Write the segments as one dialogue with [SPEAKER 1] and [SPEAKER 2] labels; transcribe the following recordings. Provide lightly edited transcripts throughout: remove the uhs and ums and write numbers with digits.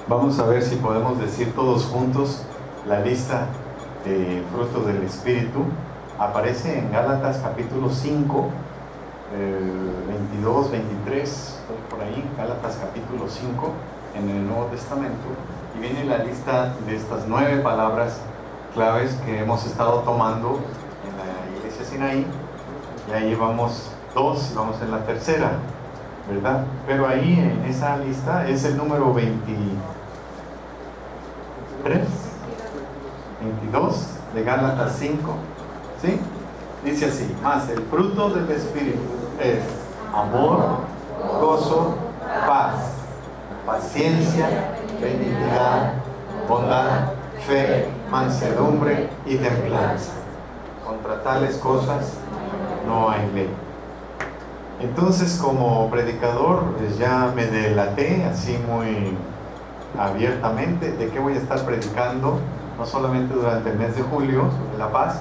[SPEAKER 1] Vamos a ver si podemos decir todos juntos la lista de frutos del Espíritu. Aparece en Gálatas capítulo 5, 22, 23, por ahí, Gálatas capítulo 5, en el Nuevo Testamento. Y viene la lista de estas 9 palabras claves que hemos estado tomando en la Iglesia Sinaí. Ya llevamos 2 y vamos en la tercera, ¿verdad? Pero ahí en esa lista es el número 22 de Gálatas 5, ¿sí? Dice así: más el fruto del Espíritu es amor, gozo, paz, paciencia, benignidad, bondad, fe, mansedumbre y templanza. Contra tales cosas no hay ley. Entonces, como predicador, pues ya me delaté así muy abiertamente de qué voy a estar predicando, no solamente durante el mes de julio sobre la paz,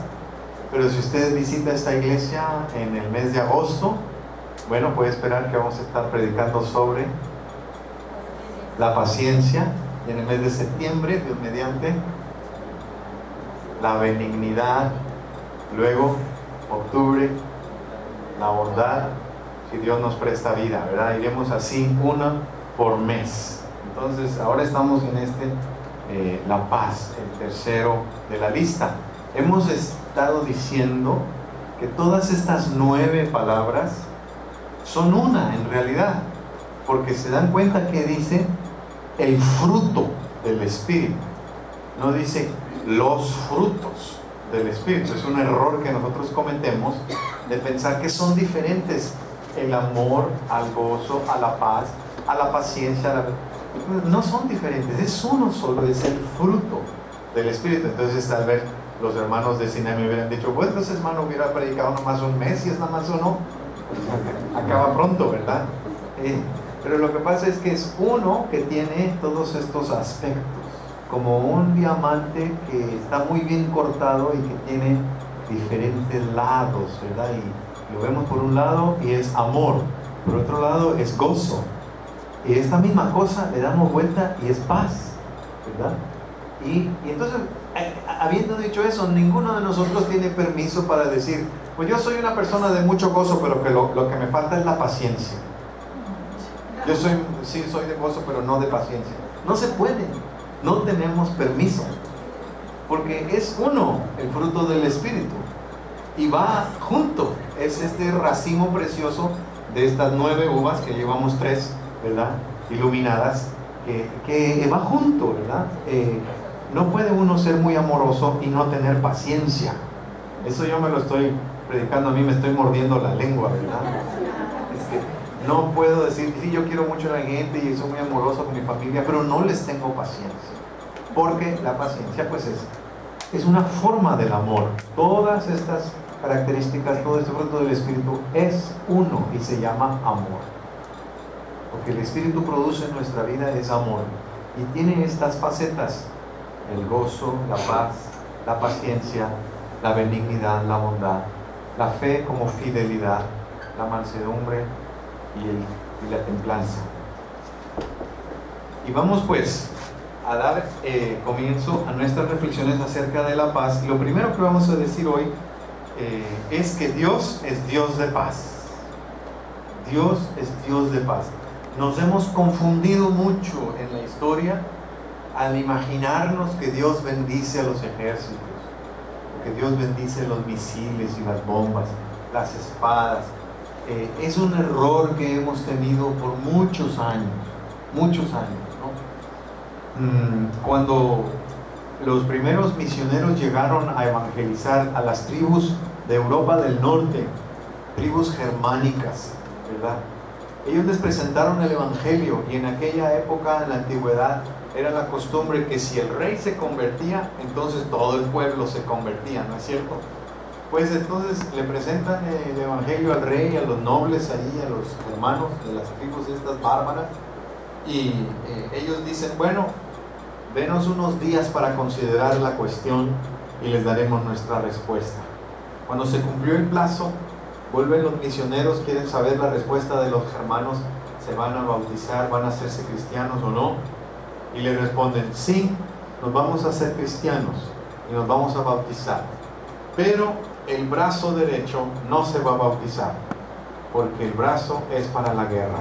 [SPEAKER 1] pero si usted visita esta iglesia en el mes de agosto, bueno, puede esperar que vamos a estar predicando sobre la paciencia, y en el mes de septiembre, Dios mediante, la benignidad, luego octubre, la bondad, si Dios nos presta vida, ¿verdad? Iremos así una por mes. Entonces, ahora estamos en la paz, el tercero de la lista. Hemos estado diciendo que todas estas 9 palabras son una en realidad, porque se dan cuenta que dice el fruto del Espíritu, no dice los frutos del Espíritu. Es un error que nosotros cometemos de pensar que son diferentes el amor al gozo, a la paz, a la paciencia, no son diferentes, es uno solo, es el fruto del Espíritu. Entonces tal vez los hermanos de Sinaí me hubieran dicho: bueno, entonces hermano, hubiera predicado nomás un mes, y es nada más uno, acaba pronto, ¿verdad? Pero lo que pasa es que es uno que tiene todos estos aspectos, como un diamante que está muy bien cortado y que tiene diferentes lados, ¿verdad? Y lo vemos por un lado y es amor, por otro lado es gozo, y esta misma cosa le damos vuelta y es paz, ¿verdad? Y entonces, habiendo dicho eso, ninguno de nosotros tiene permiso para decir: pues yo soy una persona de mucho gozo, pero que lo que me falta es la paciencia. Yo sí soy de gozo, pero no de paciencia. No se puede, no tenemos permiso, porque es uno el fruto del Espíritu y va junto. Es este racimo precioso de estas 9 uvas, que llevamos 3, ¿verdad? Iluminadas, que va junto, ¿verdad? No puede uno ser muy amoroso y no tener paciencia. Eso yo me lo estoy predicando a mí, me estoy mordiendo la lengua, ¿verdad? No puedo decir: sí, yo quiero mucho a la gente y soy muy amoroso con mi familia, pero no les tengo paciencia, porque la paciencia pues es una forma del amor. Todas estas características, todo este fruto del Espíritu es uno y se llama amor. Lo que el Espíritu produce en nuestra vida es amor, y tiene estas facetas: el gozo, la paz, la paciencia, la benignidad, la bondad, la fe como fidelidad, la mansedumbre y la templanza. Y vamos pues a dar comienzo a nuestras reflexiones acerca de la paz. Y lo primero que vamos a decir hoy es que Dios es Dios de paz. Dios es Dios de paz. Nos hemos confundido mucho en la historia al imaginarnos que Dios bendice a los ejércitos, que Dios bendice los misiles y las bombas, las espadas. Es un error que hemos tenido por muchos años, ¿no? Cuando los primeros misioneros llegaron a evangelizar a las tribus de Europa del Norte, tribus germánicas, ¿verdad? Ellos les presentaron el evangelio, y en aquella época, en la antigüedad, era la costumbre que si el rey se convertía, entonces todo el pueblo se convertía, ¿no es cierto? Pues entonces le presentan el evangelio al rey, a los nobles ahí, a los hermanos de las tribus estas bárbaras, y ellos dicen: bueno, denos unos días para considerar la cuestión y les daremos nuestra respuesta. Cuando se cumplió el plazo, vuelven los misioneros, quieren saber la respuesta de los hermanos. ¿se van a bautizar? ¿Van a hacerse cristianos o no? Y le responden, sí, nos vamos a hacer cristianos y nos vamos a bautizar, pero el brazo derecho no se va a bautizar, porque el brazo es para la guerra.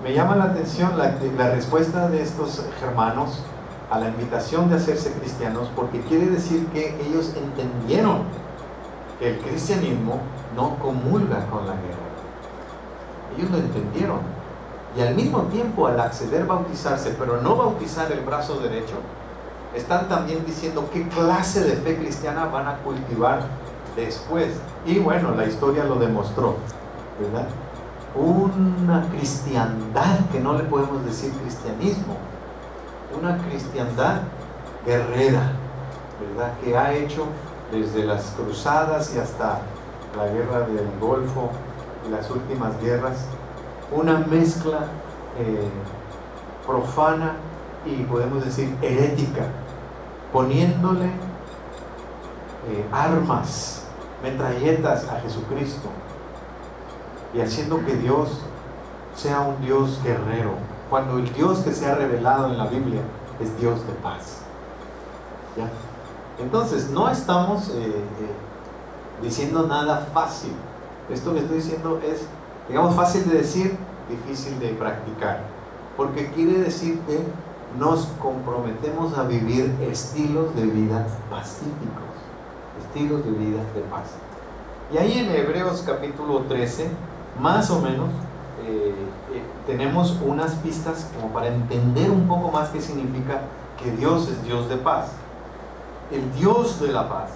[SPEAKER 1] Me llama la atención la respuesta de estos hermanos a la invitación de hacerse cristianos, porque quiere decir que ellos entendieron que el cristianismo no comulga con la guerra. Ellos lo entendieron, y al mismo tiempo, al acceder a bautizarse, pero no bautizar el brazo derecho, están también diciendo qué clase de fe cristiana van a cultivar después. Y bueno, la historia lo demostró, ¿verdad? Una cristiandad que no le podemos decir cristianismo, una cristiandad guerrera, ¿verdad? Que ha hecho desde las cruzadas y hasta la guerra del Golfo y las últimas guerras, una mezcla profana y podemos decir herética, poniéndole armas, metralletas a Jesucristo y haciendo que Dios sea un Dios guerrero, cuando el Dios que se ha revelado en la Biblia es Dios de paz. ¿Ya? Entonces, no estamos diciendo nada fácil. Esto que estoy diciendo es, digamos, fácil de decir, difícil de practicar, porque quiere decir que nos comprometemos a vivir estilos de vida pacíficos, estilos de vida de paz. Y ahí en Hebreos capítulo 13, más o menos, tenemos unas pistas como para entender un poco más qué significa que Dios es Dios de paz. El Dios de la paz.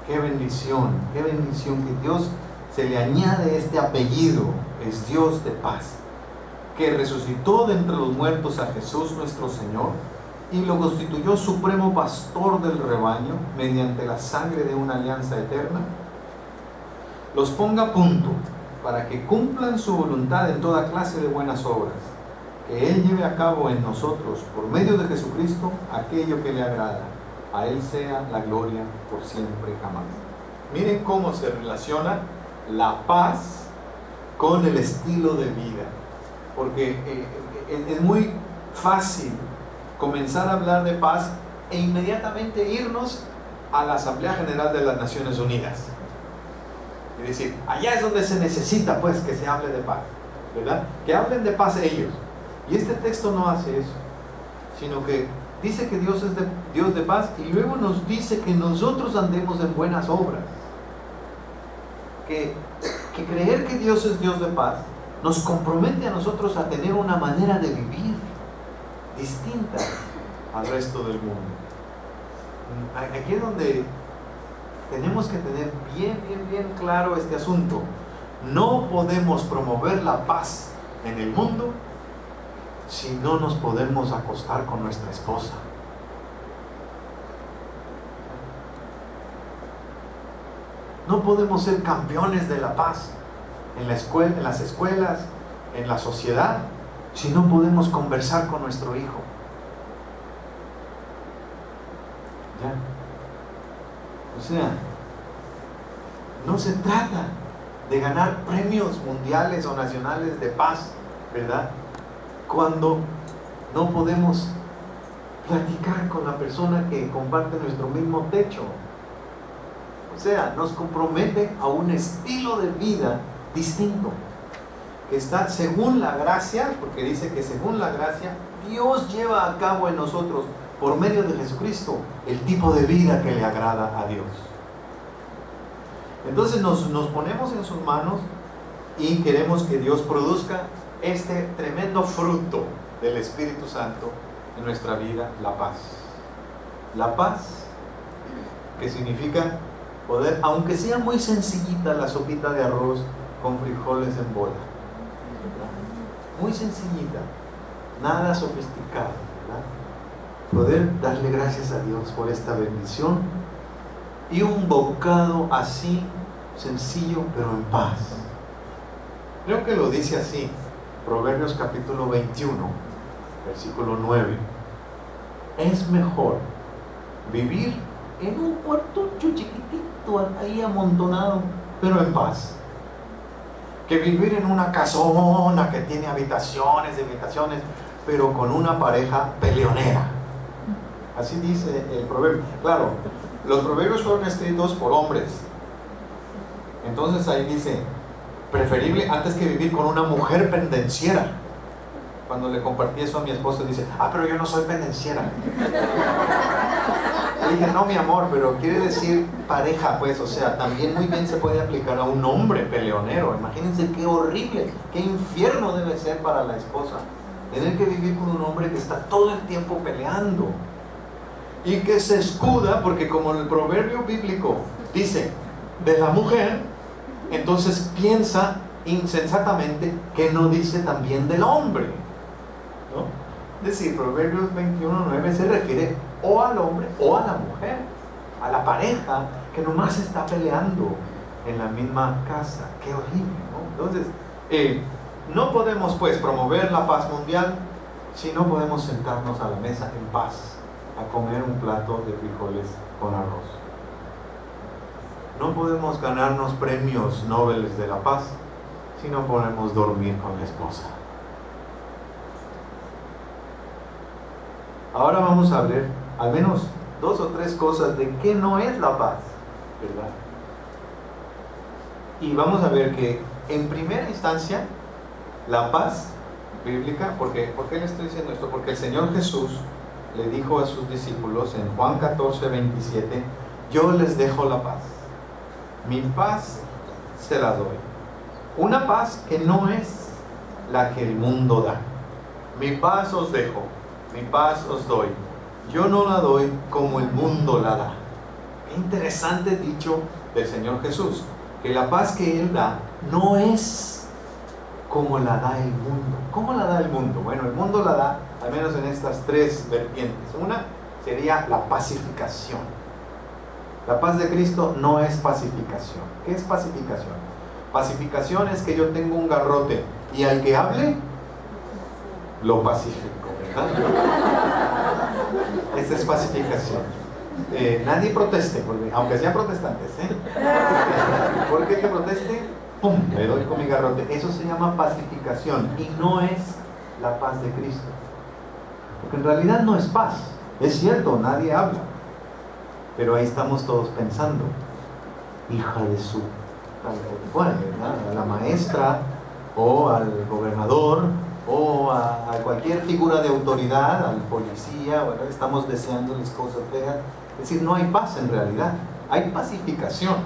[SPEAKER 1] Qué bendición que Dios se le añade este apellido, es Dios de paz, que resucitó de entre los muertos a Jesús nuestro Señor y lo constituyó supremo pastor del rebaño mediante la sangre de una alianza eterna, los ponga a punto para que cumplan su voluntad en toda clase de buenas obras, que Él lleve a cabo en nosotros, por medio de Jesucristo, aquello que le agrada. A Él sea la gloria por siempre jamás. Miren cómo se relaciona la paz con el estilo de vida, porque es muy fácil comenzar a hablar de paz e inmediatamente irnos a la Asamblea General de las Naciones Unidas. Es decir, allá es donde se necesita pues que se hable de paz, ¿verdad? Que hablen de paz ellos. Y este texto no hace eso, sino que dice que Dios es Dios de paz y luego nos dice que nosotros andemos en buenas obras. Que creer que Dios es Dios de paz nos compromete a nosotros a tener una manera de vivir distinta al resto del mundo. Aquí es donde tenemos que tener bien claro este asunto. No podemos promover la paz en el mundo si no nos podemos acostar con nuestra esposa. No podemos ser campeones de la paz en la escuela, en las escuelas, en la sociedad, si no podemos conversar con nuestro hijo. ¿Ya? O sea, no se trata de ganar premios mundiales o nacionales de paz, ¿verdad? Cuando no podemos platicar con la persona que comparte nuestro mismo techo. O sea, nos compromete a un estilo de vida distinto, que está según la gracia, porque dice que según la gracia, Dios lleva a cabo en nosotros, por medio de Jesucristo, el tipo de vida que le agrada a Dios. Entonces nos ponemos en sus manos y queremos que Dios produzca este tremendo fruto del Espíritu Santo en nuestra vida, la paz. La paz, que significa poder, aunque sea muy sencillita la sopita de arroz con frijoles en bola, muy sencillita, nada sofisticado, ¿verdad? Poder darle gracias a Dios por esta bendición y un bocado así sencillo pero en paz. Creo que lo dice así Proverbios capítulo 21 versículo 9: es mejor vivir en un cuartucho chiquitito ahí amontonado pero en paz. Que vivir en una casona que tiene habitaciones, pero con una pareja peleonera. Así dice el proverbio. Claro, los proverbios fueron escritos por hombres. Entonces ahí dice, preferible antes que vivir con una mujer pendenciera. Cuando le compartí eso a mi esposa, dice, pero yo no soy pendenciera. Le dije, no, mi amor, pero quiere decir pareja, pues, o sea, también muy bien se puede aplicar a un hombre peleonero. Imagínense qué horrible, qué infierno debe ser para la esposa tener que vivir con un hombre que está todo el tiempo peleando y que se escuda, porque como el proverbio bíblico dice de la mujer, entonces piensa insensatamente que no dice también del hombre, ¿no? Es decir, Proverbios 21:9 se refiere o al hombre o a la mujer, a la pareja que nomás está peleando en la misma casa. Qué horrible, ¿no? Entonces, no podemos pues promover la paz mundial si no podemos sentarnos a la mesa en paz a comer un plato de frijoles con arroz. No podemos ganarnos premios Nobel de la paz si no podemos dormir con la esposa. Ahora vamos a ver al menos 2 o 3 cosas de qué no es la paz, ¿verdad? Y vamos a ver que en primera instancia la paz bíblica, ¿por qué le estoy diciendo esto? Porque el Señor Jesús le dijo a sus discípulos en Juan 14:27, yo les dejo la paz, mi paz se la doy. Una paz que no es la que el mundo da. Mi paz os dejo, mi paz os doy. Yo no la doy como el mundo la da. Qué interesante dicho del Señor Jesús, que la paz que Él da no es como la da el mundo. ¿Cómo la da el mundo? Bueno, el mundo la da, al menos en estas 3 vertientes. Una sería la pacificación. La paz de Cristo no es pacificación. ¿Qué es pacificación? Pacificación es que yo tengo un garrote y al que hable, lo pacifico, ¿verdad? Esa es pacificación. Nadie proteste, aunque sean protestantes, ¿por qué que proteste? ¡Pum! Le doy con mi garrote. Eso se llama pacificación y no es la paz de Cristo. Porque en realidad no es paz. Es cierto, nadie habla. Pero ahí estamos todos pensando, hija de su... Bueno, a la maestra o al gobernador o a cualquier figura de autoridad, al policía, ¿verdad? Estamos deseándoles cosas feas. Es decir, no hay paz en realidad, hay pacificación.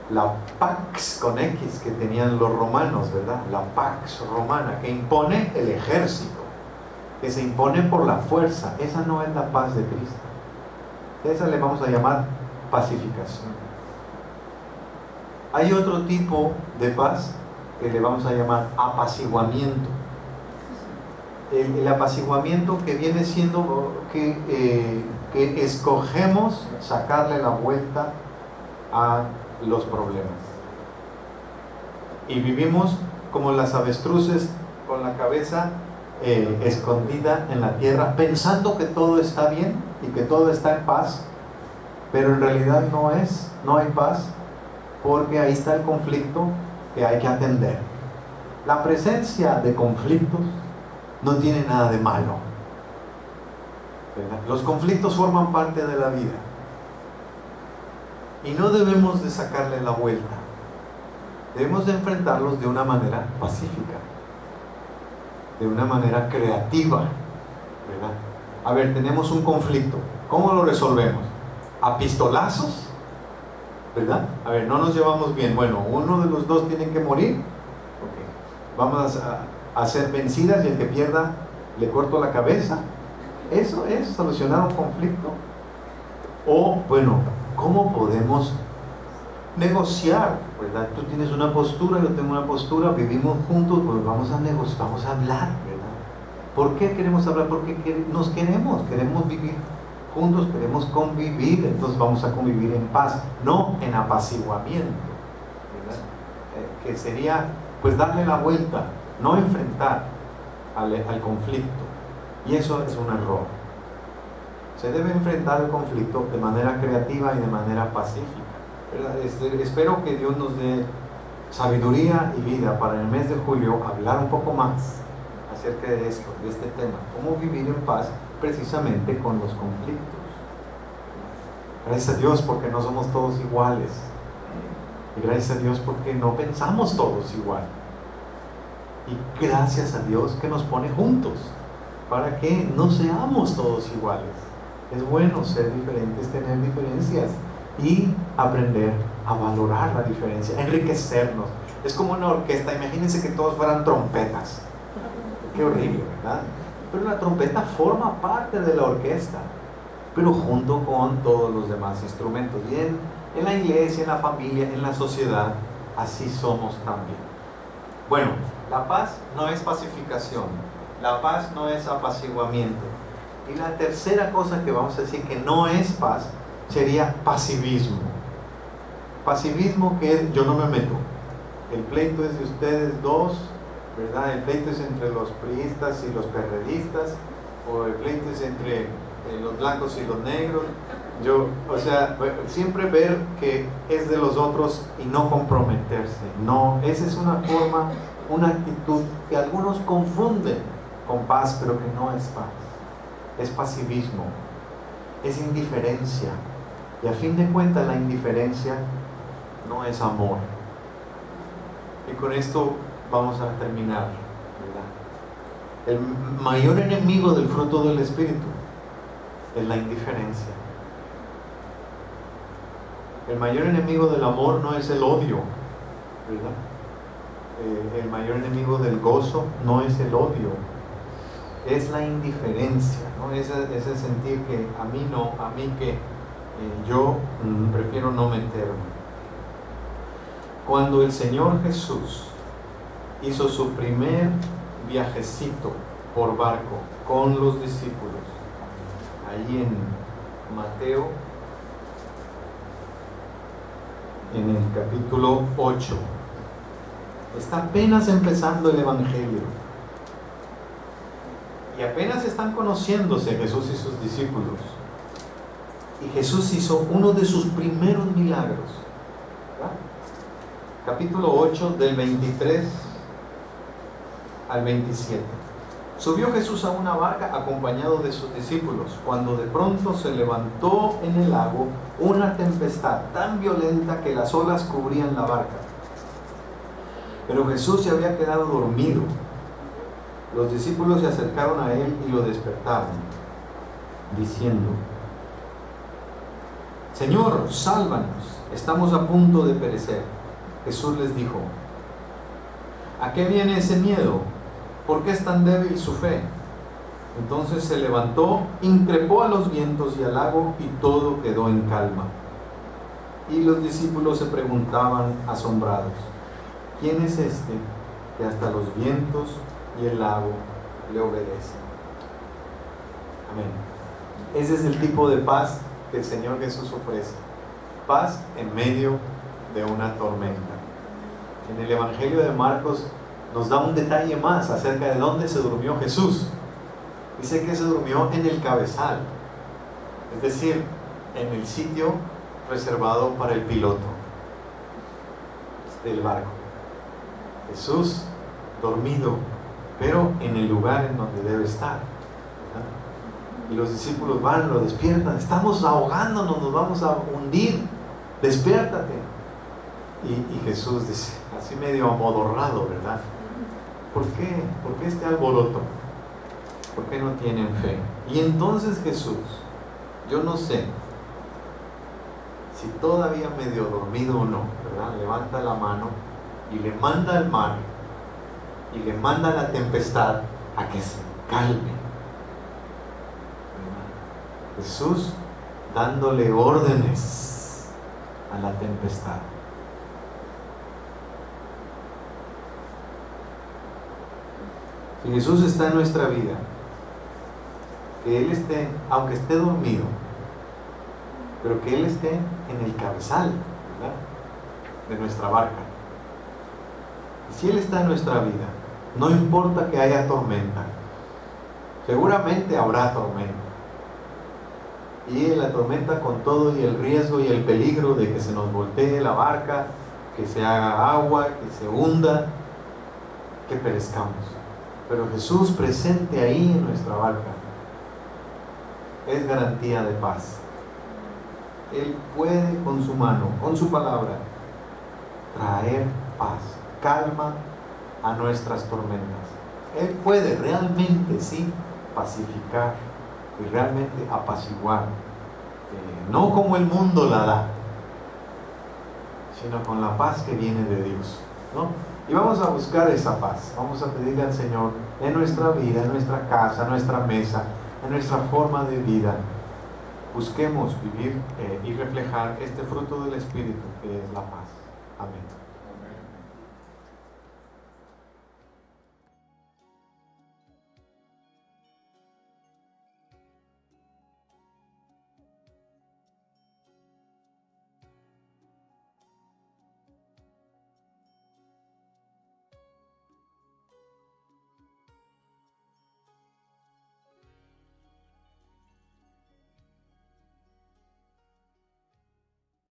[SPEAKER 1] La pax con X que tenían los romanos, ¿verdad? La pax romana que impone el ejército, que se impone por la fuerza. Esa no es la paz de Cristo. Esa le vamos a llamar pacificación. Hay otro tipo de paz que le vamos a llamar apaciguamiento. El apaciguamiento que viene siendo que escogemos sacarle la vuelta a los problemas. Y vivimos como las avestruces con la cabeza escondida en la tierra, pensando que todo está bien y que todo está en paz, pero en realidad no hay paz, porque ahí está el conflicto que hay que atender. La presencia de conflictos no tiene nada de malo, ¿verdad? Los conflictos forman parte de la vida y no debemos de sacarle la vuelta. Debemos de enfrentarlos de una manera pacífica, de una manera creativa, ¿verdad? A ver, tenemos un conflicto, ¿cómo lo resolvemos? ¿A pistolazos? ¿Verdad? A ver, no nos llevamos bien. Bueno, uno de los dos tiene que morir. Okay. Vamos a ser vencidas y el que pierda le corto la cabeza. ¿Eso es solucionar un conflicto? O, bueno, ¿cómo podemos negociar? ¿Verdad? Tú tienes una postura, yo tengo una postura, vivimos juntos, pues vamos a negociar, vamos a hablar, ¿verdad? ¿Por qué queremos hablar? Porque nos queremos vivir juntos, queremos convivir, entonces vamos a convivir en paz, no en apaciguamiento, ¿verdad? Que sería pues darle la vuelta, no enfrentar al conflicto, y eso es un error. Se debe enfrentar el conflicto de manera creativa y de manera pacífica. ¿verdad? Espero que Dios nos dé sabiduría y vida para el mes de julio hablar un poco más acerca de esto, de este tema, cómo vivir en paz precisamente con los conflictos. Gracias a Dios porque no somos todos iguales, y gracias a Dios porque no pensamos todos igual, y gracias a Dios que nos pone juntos para que no seamos todos iguales. Es bueno ser diferentes, tener diferencias y aprender a valorar la diferencia, enriquecernos. Es como una orquesta, imagínense que todos fueran trompetas. Qué horrible, ¿verdad? Pero la trompeta forma parte de la orquesta, pero junto con todos los demás instrumentos. Y en la iglesia, en la familia, en la sociedad, así somos también. Bueno, la paz no es pacificación, la paz no es apaciguamiento. Y la tercera cosa que vamos a decir que no es paz sería pasivismo. Pasivismo que es yo no me meto. El pleito es de ustedes dos, ¿verdad? El pleito es entre los priistas y los perredistas, o el pleito es entre los blancos y los negros. Siempre ver que es de los otros y no comprometerse. No, esa es una forma, una actitud que algunos confunden con paz, pero que no es paz. Es pasivismo, es indiferencia, y a fin de cuentas la indiferencia no es amor. Y con esto vamos a terminar, ¿verdad? El mayor enemigo del fruto del Espíritu es la indiferencia. El mayor enemigo del amor no es el odio, ¿verdad? El mayor enemigo del gozo no es el odio, es la indiferencia, ¿no? Ese sentir que a mí no, a mí que yo prefiero no meterme. Cuando el Señor Jesús hizo su primer viajecito por barco con los discípulos, ahí en Mateo, en el capítulo 8, está apenas empezando el Evangelio. Y apenas están conociéndose Jesús y sus discípulos. Y Jesús hizo uno de sus primeros milagros. ¿Verdad? Capítulo 8, del 23 al 27. Subió Jesús a una barca acompañado de sus discípulos, cuando de pronto se levantó en el lago una tempestad tan violenta que las olas cubrían la barca. Pero Jesús se había quedado dormido. Los discípulos se acercaron a él y lo despertaron, diciendo: Señor, sálvanos, estamos a punto de perecer. Jesús les dijo: ¿a qué viene ese miedo? ¿Por qué es tan débil su fe? Entonces se levantó, increpó a los vientos y al lago, y todo quedó en calma. Y los discípulos se preguntaban asombrados: ¿quién es este que hasta los vientos y el lago le obedece? Amén. Ese es el tipo de paz que el Señor Jesús ofrece. Paz en medio de una tormenta. En el Evangelio de Marcos nos da un detalle más acerca de dónde se durmió Jesús. Dice que se durmió en el cabezal, es decir, en el sitio reservado para el piloto del barco. Jesús dormido, pero en el lugar en donde debe estar, ¿verdad? Y los discípulos van, lo despiertan: estamos ahogándonos, nos vamos a hundir, despiértate. Y Jesús dice, así medio amodorrado, ¿verdad? ¿Por qué? ¿Por qué este alboroto? ¿Por qué no tienen fe? Y entonces Jesús, yo no sé si todavía medio dormido o no, ¿verdad? Levanta la mano y le manda al mar y le manda la tempestad a que se calme. Jesús dándole órdenes a la tempestad. Si Jesús está en nuestra vida, que Él esté, aunque esté dormido, pero que Él esté en el cabezal, ¿verdad?, de nuestra barca. Y si Él está en nuestra vida, no importa que haya tormenta, seguramente habrá tormenta. y la tormenta con todo y el riesgo y el peligro de que se nos voltee la barca, que se haga agua, que se hunda, que perezcamos. Pero Jesús presente ahí en nuestra barca es garantía de paz. Él puede con su mano, con su palabra, traer paz, calma a nuestras tormentas. Él puede realmente, sí, pacificar y realmente apaciguar, no como el mundo la da, sino con la paz que viene de Dios, ¿no? Y vamos a buscar esa paz, vamos a pedirle al Señor en nuestra vida, en nuestra casa, en nuestra mesa, en nuestra forma de vida. Busquemos vivir y reflejar este fruto del Espíritu que es la paz. Amén.